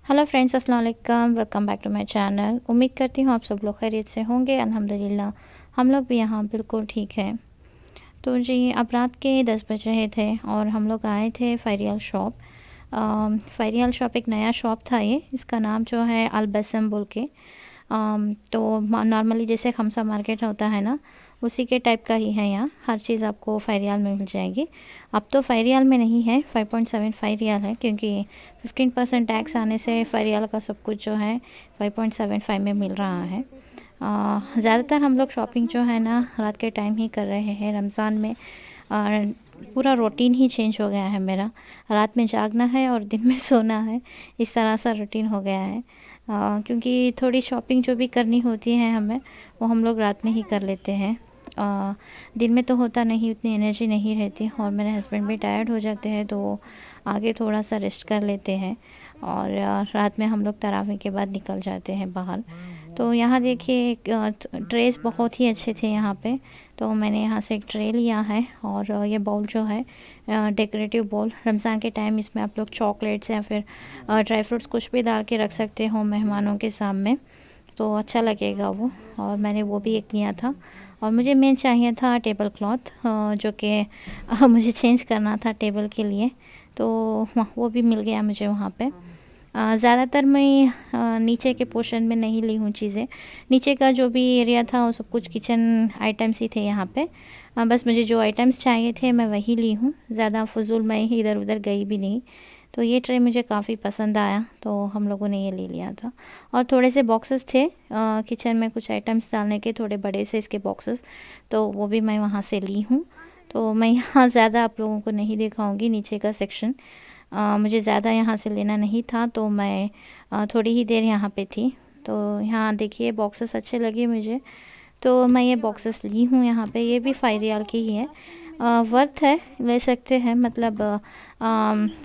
Hello friends, अस्सलाम वालेकुम। Welcome back to my channel. उम्मीद करती हूँ आप सब लोग खैरियत से होंगे। अल्हम्दुलिल्लाह हम लोग भी यहाँ बिल्कुल ठीक है। तो जी, अब रात के 10 बज रहे थे और हम लोग आए थे फ़ायरियाल शॉप। फ़ायरियाल शॉप एक नया शॉप था ये, इसका नाम जो है अल बसम बोल के। तो नॉर्मली जैसे खमसा मार्केट होता है ना, उसी के टाइप का ही है। यहाँ हर चीज़ आपको 5 रियाल में मिल जाएगी। अब तो 5 रियाल में नहीं है, 5.75 रियाल है, क्योंकि 15% टैक्स आने से 5 रियाल का सब कुछ जो है 5.75 में मिल रहा है। ज़्यादातर हम लोग शॉपिंग जो है ना रात के टाइम ही कर रहे हैं रमज़ान में। और पूरा रूटीन ही चेंज हो गया है मेरा। रात में जागना है और दिन में सोना है, इस तरह सा रूटीन हो गया है। क्योंकि थोड़ी शॉपिंग जो भी करनी होती है हमें, वो हम लोग रात में ही कर लेते हैं। दिन में तो होता नहीं, उतनी एनर्जी नहीं रहती और मेरे हस्बैंड भी टायर्ड हो जाते हैं, तो वो आगे थोड़ा सा रेस्ट कर लेते हैं। और रात में हम लोग तरावी के बाद निकल जाते हैं बाहर। तो यहाँ देखिए, ट्रेस बहुत ही अच्छे थे यहाँ पे। तो मैंने यहाँ से एक ट्रे लिया है और ये बाउल जो है डेकोरेटिव बाउल। रमज़ान के टाइम इसमें आप लोग चॉकलेट्स या फिर ड्राई फ्रूट्स कुछ भी डाल के रख सकते हो मेहमानों के सामने, तो अच्छा लगेगा वो। और मैंने वो भी एक लिया था। और मुझे मेन चाहिए था टेबल क्लॉथ, जो कि मुझे चेंज करना था टेबल के लिए, तो वो भी मिल गया मुझे वहाँ पे। ज़्यादातर मैं नीचे के पोर्शन में नहीं ली हूँ चीज़ें। नीचे का जो भी एरिया था वो सब कुछ किचन आइटम्स ही थे यहाँ पे। बस मुझे जो आइटम्स चाहिए थे मैं वही ली हूँ, ज़्यादा फजूल मैं ही इधर उधर गई भी नहीं। तो ये ट्रे मुझे काफ़ी पसंद आया, तो हम लोगों ने ये ले लिया था। और थोड़े से बॉक्सेस थे किचन में कुछ आइटम्स डालने के, थोड़े बड़े से इसके बॉक्सेस, तो वो भी मैं वहाँ से ली हूँ। तो मैं यहाँ ज़्यादा आप लोगों को नहीं दिखाऊंगी नीचे का सेक्शन। मुझे ज़्यादा यहाँ से लेना नहीं था, तो मैं थोड़ी ही देर यहाँ पे थी। तो यहाँ देखिए बॉक्सेस अच्छे लगे मुझे, तो मैं ये बॉक्सेस ली हूँ यहाँ पे। ये भी 5 रियाल की ही है। वर्थ है, ले सकते हैं। मतलब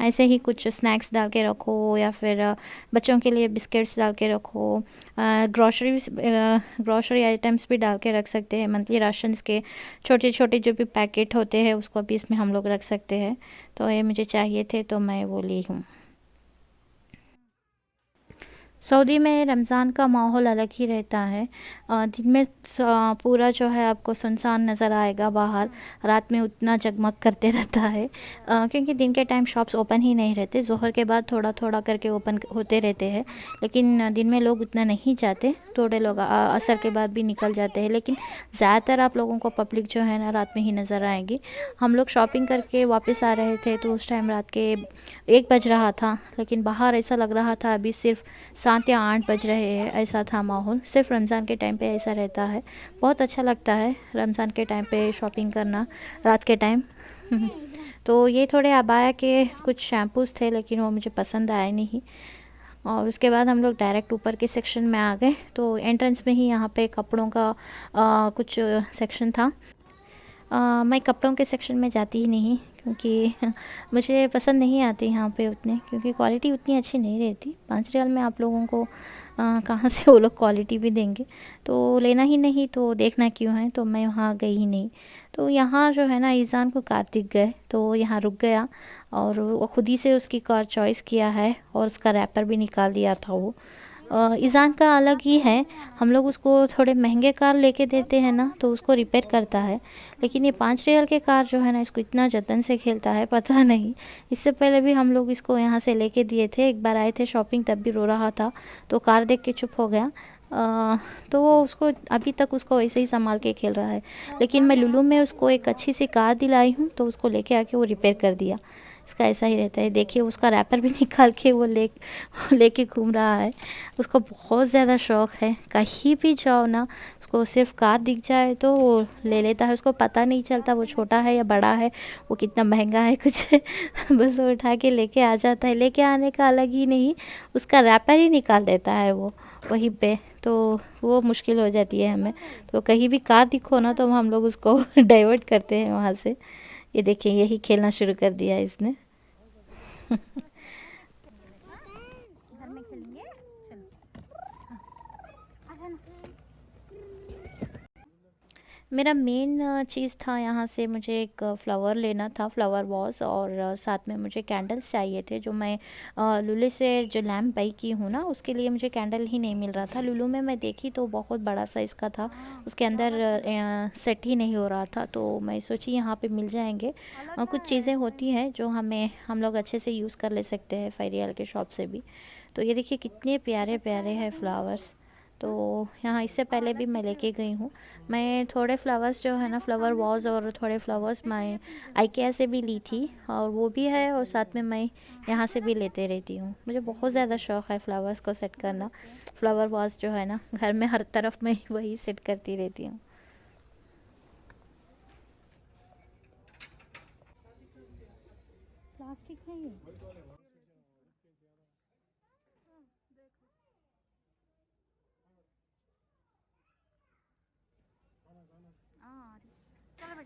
ऐसे ही कुछ स्नैक्स डाल के रखो या फिर बच्चों के लिए बिस्किट्स डाल के रखो। ग्रॉसरी आइटम्स भी डाल के रख सकते हैं, मंथली राशंस के छोटे छोटे जो भी पैकेट होते हैं उसको भी इसमें हम लोग रख सकते हैं। तो ये मुझे चाहिए थे, तो मैं वो ली हूँ। सऊदी में रमज़ान का माहौल अलग ही रहता है। दिन में पूरा जो है आपको सुनसान नज़र आएगा बाहर, रात में उतना जगमग करते रहता है। क्योंकि दिन के टाइम शॉप्स ओपन ही नहीं रहते, ज़ोहर के बाद थोड़ा थोड़ा करके ओपन होते रहते हैं। लेकिन दिन में लोग उतना नहीं जाते, थोड़े लोग असर के बाद भी निकल जाते हैं। लेकिन ज़्यादातर आप लोगों को पब्लिक जो है ना रात में ही नज़र आएगी। हम लोग शॉपिंग करके वापस आ रहे थे, तो उस टाइम रात के 1 बज रहा था, लेकिन बाहर ऐसा लग रहा था अभी सिर्फ 7 या 8 बज रहे हैं। ऐसा था माहौल। सिर्फ रमज़ान के टाइम पे ऐसा रहता है। बहुत अच्छा लगता है रमज़ान के टाइम पे शॉपिंग करना रात के टाइम। तो ये थोड़े अबाया के कुछ शैम्पूज़ थे, लेकिन वो मुझे पसंद आए नहीं। और उसके बाद हम लोग डायरेक्ट ऊपर के सेक्शन में आ गए। तो एंट्रेंस में ही यहाँ पे कपड़ों का कुछ सेक्शन था। मैं कपड़ों के सेक्शन में जाती ही नहीं, क्योंकि मुझे पसंद नहीं आती यहाँ पे उतने, क्योंकि क्वालिटी उतनी अच्छी नहीं रहती। 5 रियाल में आप लोगों को कहाँ से वो लोग क्वालिटी भी देंगे। तो लेना ही नहीं तो देखना क्यों है, तो मैं वहाँ गई ही नहीं। तो यहाँ जो है ना, ईज़ान को कार दिख गए, तो वो यहाँ रुक गया और वो खुद ही से उसकी कार चॉइस किया है और उसका रैपर भी निकाल दिया था वो। ईज़ान का अलग ही है। हम लोग उसको थोड़े महंगे कार लेके देते हैं ना, तो उसको रिपेयर करता है। लेकिन ये 5 रियल के कार जो है ना, इसको इतना जतन से खेलता है, पता नहीं। इससे पहले भी हम लोग इसको यहाँ से लेके दिए थे, एक बार आए थे शॉपिंग, तब भी रो रहा था, तो कार देख के चुप हो गया। तो वो उसको अभी तक उसको वैसे ही संभाल के खेल रहा है। लेकिन मैं लुलु में उसको एक अच्छी सी कार दिलाई हूँ, तो उसको लेके आके वो रिपेयर कर दिया। इसका ऐसा ही रहता है। देखिए उसका रैपर भी निकाल के वो लेके घूम रहा है। उसको बहुत ज़्यादा शौक़ है, कहीं भी जाओ ना, उसको सिर्फ कार दिख जाए तो वो ले लेता है। उसको पता नहीं चलता वो छोटा है या बड़ा है, वो कितना महंगा है कुछ है। बस वो उठा के लेके आ जाता है। लेके आने का अलग ही नहीं, उसका रैपर ही निकाल देता है वो वहीं पे। तो वो मुश्किल हो जाती है हमें। तो कहीं भी कार दिखो ना, तो हम लोग उसको डाइवर्ट करते हैं वहाँ से। ये देखिए, यही खेलना शुरू कर दिया इसने। घर में खेलेंगे, चलो। मेरा मेन चीज़ था यहाँ से, मुझे एक फ़्लावर लेना था, फ्लावर वाज़, और साथ में मुझे कैंडल्स चाहिए थे। जो मैं लुलु से जो लैम्प बाई की हूँ ना, उसके लिए मुझे कैंडल ही नहीं मिल रहा था। लुलु में मैं देखी तो बहुत बड़ा साइज़ का था, उसके अंदर सेट ही नहीं हो रहा था। तो मैं सोची यहाँ पे मिल जाएंगे। कुछ चीज़ें होती हैं जो हम लोग अच्छे से यूज़ कर ले सकते हैं फेरियल के शॉप से भी। तो ये देखिए कितने प्यारे प्यारे हैं फ्लावर्स। तो यहाँ इससे पहले भी मैं लेके गई हूँ। मैं थोड़े फ्लावर्स जो है ना, फ्लावर वॉज, और थोड़े फ्लावर्स मैं आइकिया से भी ली थी, और वो भी है, और साथ में मैं यहाँ से भी लेते रहती हूँ। मुझे बहुत ज़्यादा शौक़ है फ्लावर्स को सेट करना। फ्लावर वॉज जो है ना, घर में हर तरफ मैं वही सेट करती रहती हूँ। प्लास्टिक है ये।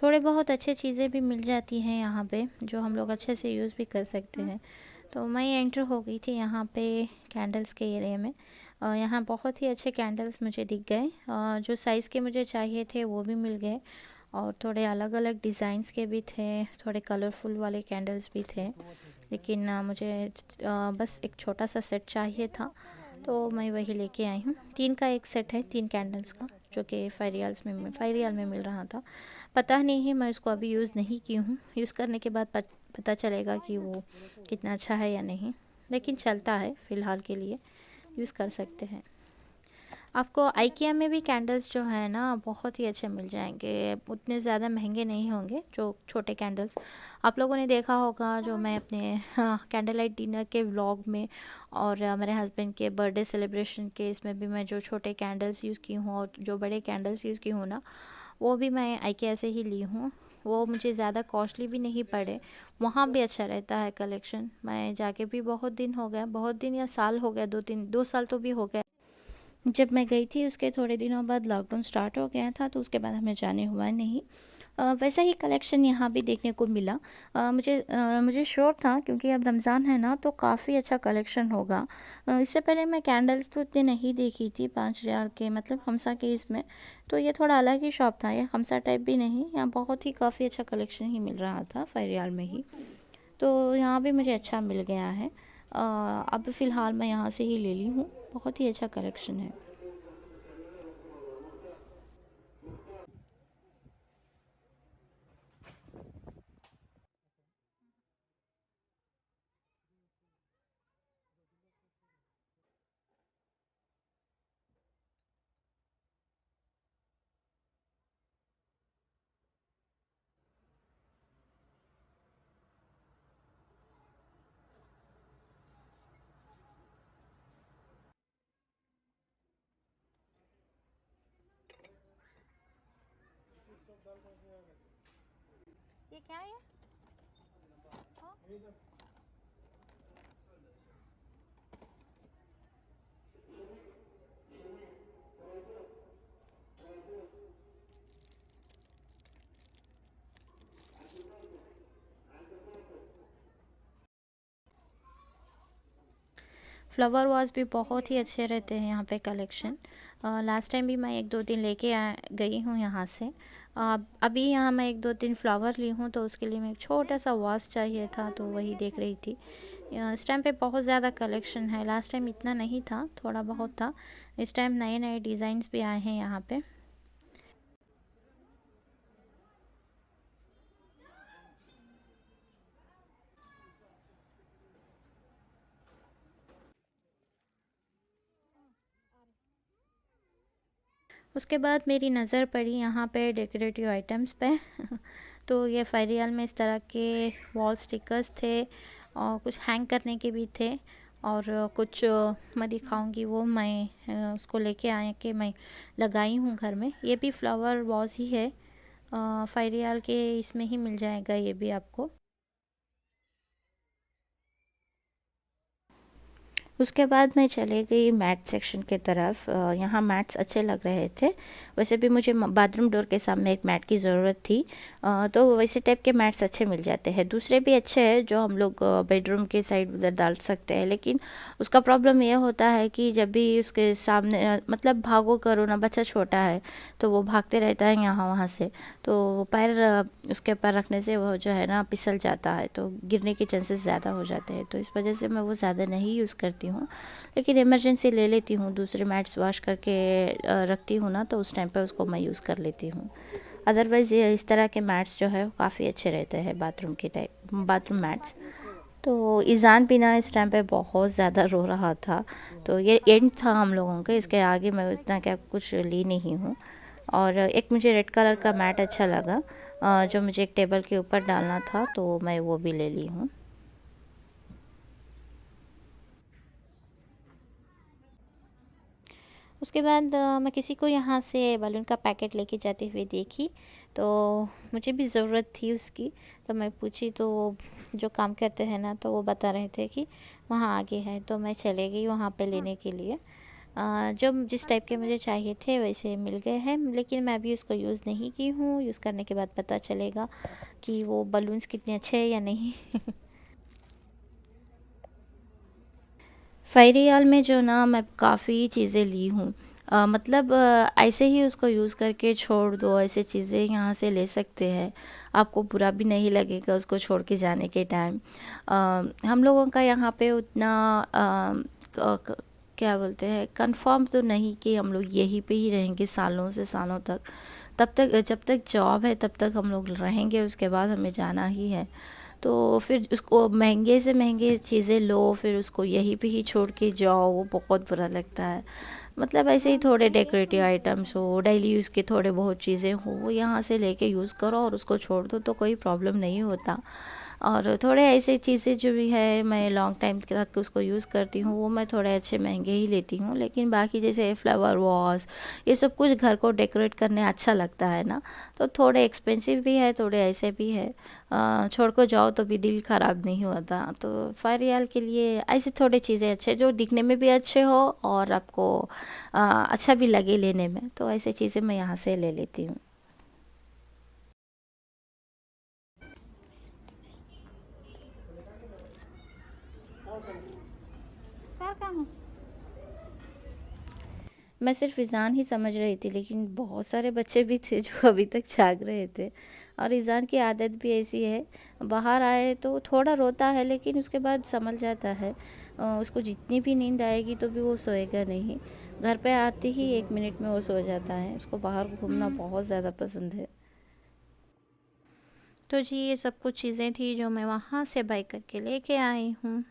थोड़े बहुत अच्छे चीज़ें भी मिल जाती हैं यहाँ पे, जो हम लोग अच्छे से यूज़ भी कर सकते हैं। तो मैं एंटर हो गई थी यहाँ पे कैंडल्स के एरिया में। यहाँ बहुत ही अच्छे कैंडल्स मुझे दिख गए। जो साइज़ के मुझे चाहिए थे वो भी मिल गए, और थोड़े अलग अलग डिज़ाइंस के भी थे, थोड़े कलरफुल वाले कैंडल्स भी थे। लेकिन मुझे बस एक छोटा सा सेट चाहिए था, तो मैं वही लेके आई हूँ। 3 का एक सेट है, 3 कैंडल्स का, जो कि 5 रियाल्स में मिल रहा था। पता नहीं है, मैं उसको अभी यूज़ नहीं की हूँ। यूज़ करने के बाद पता चलेगा कि वो कितना अच्छा है या नहीं, लेकिन चलता है फ़िलहाल के लिए, यूज़ कर सकते हैं। आपको आइकिया में भी कैंडल्स जो है ना बहुत ही अच्छे मिल जाएंगे, उतने ज़्यादा महंगे नहीं होंगे। जो छोटे कैंडल्स आप लोगों ने देखा होगा, जो मैं अपने कैंडल लाइट डिनर के व्लॉग में, और मेरे हस्बैंड के बर्थडे सेलिब्रेशन के इसमें भी मैं जो छोटे कैंडल्स यूज़ की हूँ और जो बड़े कैंडल्स यूज़ की हूँ ना, वो भी मैं आइकिया से ही ली हूँ। वो मुझे ज़्यादा कॉस्टली भी नहीं पड़े। वहाँ भी अच्छा रहता है कलेक्शन। मैं जाके भी बहुत दिन हो गया, बहुत दिन या साल हो गया, 2 साल तो भी हो गए। जब मैं गई थी उसके थोड़े दिनों बाद लॉकडाउन स्टार्ट हो गया था, तो उसके बाद हमें जाने हुआ नहीं। वैसा ही कलेक्शन यहाँ भी देखने को मिला। मुझे श्योर था, क्योंकि अब रमज़ान है ना, तो काफ़ी अच्छा कलेक्शन होगा। इससे पहले मैं कैंडल्स तो इतने नहीं देखी थी 5 रियाल के, मतलब हमसा के इसमें। तो ये थोड़ा अलग ही शॉप था, ये हमसा टाइप भी नहीं, यहाँ बहुत ही काफ़ी अच्छा कलेक्शन ही मिल रहा था 5 रियाल में ही। तो यहाँ भी मुझे अच्छा मिल गया है। अब फ़िलहाल मैं यहाँ से ही ले ली हूँ, बहुत ही अच्छा कलेक्शन है। ये क्या है? फ्लावर वास भी बहुत ही अच्छे रहते हैं यहाँ पे कलेक्शन। लास्ट टाइम भी मैं 1-2 दिन लेके गई हूँ यहाँ से। अभी यहाँ मैं 1-2 दिन फ्लावर ली हूँ, तो उसके लिए मैं एक छोटा सा वास चाहिए था, तो वही देख रही थी। इस टाइम पे बहुत ज़्यादा कलेक्शन है, लास्ट टाइम इतना नहीं था, थोड़ा बहुत था। इस टाइम नए नए डिज़ाइंस भी आए हैं यहाँ पे। उसके बाद मेरी नज़र पड़ी यहाँ पे डेकोरेटिव आइटम्स पे तो ये 5 रियाल में इस तरह के वॉल स्टिकर्स थे, और कुछ हैंग करने के भी थे, और कुछ मैं दिखाऊंगी, वो मैं उसको लेके आए कि मैं लगाई हूँ घर में। ये भी फ्लावर वॉज ही है, 5 रियाल के इसमें ही मिल जाएगा ये भी आपको। उसके बाद मैं चले गई मैट सेक्शन की तरफ। यहाँ मैट्स अच्छे लग रहे थे। वैसे भी मुझे बाथरूम डोर के सामने एक मैट की ज़रूरत थी, तो वैसे टाइप के मैट्स अच्छे मिल जाते हैं। दूसरे भी अच्छे हैं जो हम लोग बेडरूम के साइड उधर डाल सकते हैं, लेकिन उसका प्रॉब्लम ये होता है कि जब भी उसके सामने मतलब भागो करो ना, बच्चा छोटा है तो वो भागते रहता है यहाँ वहाँ से, तो पैर उसके ऊपर रखने से वो जो है ना फिसल जाता है, तो गिरने के चांसेस ज़्यादा हो जाते हैं। तो इस वजह से मैं वो ज़्यादा नहीं यूज़ करती हूँ, लेकिन इमरजेंसी ले लेती हूँ। दूसरे मैट्स वॉश करके रखती हूँ ना, तो उस टाइम पे उसको मैं यूज़ कर लेती हूँ। अदरवाइज़ ये इस तरह के मैट्स जो है काफ़ी अच्छे रहते हैं, बाथरूम मैट्स। तो ईज़ान भी ना इस टाइम पे बहुत ज़्यादा रो रहा था, तो ये एंड था हम लोगों का। इसके आगे मैं इतना क्या कुछ ली नहीं हूँ। और एक मुझे रेड कलर का मैट अच्छा लगा, जो मुझे एक टेबल के ऊपर डालना था, तो मैं वो भी ले ली हूँ। उसके बाद मैं किसी को यहाँ से बलून का पैकेट लेके जाते हुए देखी, तो मुझे भी ज़रूरत थी उसकी। तो मैं पूछी, तो जो काम करते हैं ना, तो वो बता रहे थे कि वहाँ आगे है। तो मैं चले गई वहाँ पे लेने के लिए। जो जिस टाइप के मुझे चाहिए थे वैसे मिल गए हैं, लेकिन मैं अभी उसको यूज़ नहीं की हूँ। यूज़ करने के बाद पता चलेगा कि वो बलून्स कितने अच्छे हैं या नहीं। फ़ेयरियल में जो ना मैं काफ़ी चीज़ें ली हूँ। मतलब ऐसे ही उसको यूज़ करके छोड़ दो, ऐसे चीज़ें यहाँ से ले सकते हैं। आपको बुरा भी नहीं लगेगा उसको छोड़ के जाने के टाइम। हम लोगों का यहाँ पे उतना क्या बोलते हैं, कंफर्म तो नहीं कि हम लोग यहीं पे ही रहेंगे सालों से सालों तक। तब तक जब तक जॉब है तब तक हम लोग रहेंगे, उसके बाद हमें जाना ही है। तो फिर उसको महंगे से महंगे चीज़ें लो, फिर उसको यहीं पे ही छोड़ के जाओ, वो बहुत बुरा लगता है। मतलब ऐसे ही थोड़े डेकोरेटिव आइटम्स हो, डेली यूज़ के थोड़े बहुत चीज़ें हो, वो यहाँ से लेके यूज़ करो और उसको छोड़ दो, तो कोई प्रॉब्लम नहीं होता। और थोड़े ऐसे चीज़ें जो भी है मैं लॉन्ग टाइम तक उसको यूज़ करती हूँ, वो मैं थोड़े अच्छे महंगे ही लेती हूँ। लेकिन बाकी जैसे फ्लावर वॉस, ये सब कुछ घर को डेकोरेट करने अच्छा लगता है ना, तो थोड़े एक्सपेंसिव भी है, थोड़े ऐसे भी है। छोड़ को जाओ तो भी दिल ख़राब नहीं होता। तो फ़ेयरियल के लिए ऐसे थोड़े चीज़ें अच्छे जो दिखने में भी अच्छे हो और आपको अच्छा भी लगे लेने में, तो ऐसे चीज़ें मैं यहाँ से ले लेती हूँ। मैं सिर्फ ईज़ान ही समझ रही थी, लेकिन बहुत सारे बच्चे भी थे जो अभी तक जाग रहे थे। और ईज़ान की आदत भी ऐसी है, बाहर आए तो थोड़ा रोता है, लेकिन उसके बाद संभल जाता है। उसको जितनी भी नींद आएगी तो भी वो सोएगा नहीं। घर पे आते ही 1 मिनट में वो सो जाता है। उसको बाहर घूमना बहुत ज़्यादा पसंद है। तो जी ये सब कुछ चीज़ें थी जो मैं वहाँ से बाई करके लेके आई हूँ।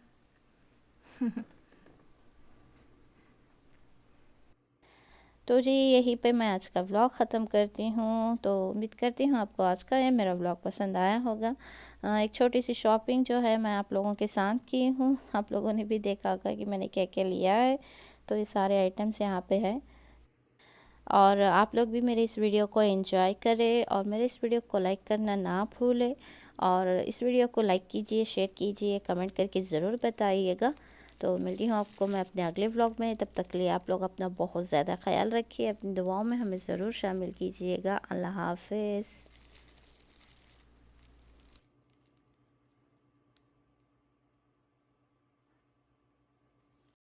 तो जी यहीं पे मैं आज का व्लॉग ख़त्म करती हूँ। तो उम्मीद करती हूँ आपको आज का ये मेरा व्लॉग पसंद आया होगा। एक छोटी सी शॉपिंग जो है मैं आप लोगों के साथ की हूँ। आप लोगों ने भी देखा होगा कि मैंने क्या क्या लिया है। तो ये सारे आइटम्स यहाँ पे हैं। और आप लोग भी मेरे इस वीडियो को एंजॉय करें और मेरे इस वीडियो को लाइक करना ना भूलें। और इस वीडियो को लाइक कीजिए, शेयर कीजिए, कमेंट करके ज़रूर बताइएगा। तो मिलती हूँ आपको मैं अपने अगले व्लॉग में। तब तक के लिए आप लोग अपना बहुत ज़्यादा ख्याल रखिए, अपनी दुआओं में हमें ज़रूर शामिल कीजिएगा। अल्लाह हाफ़िज़।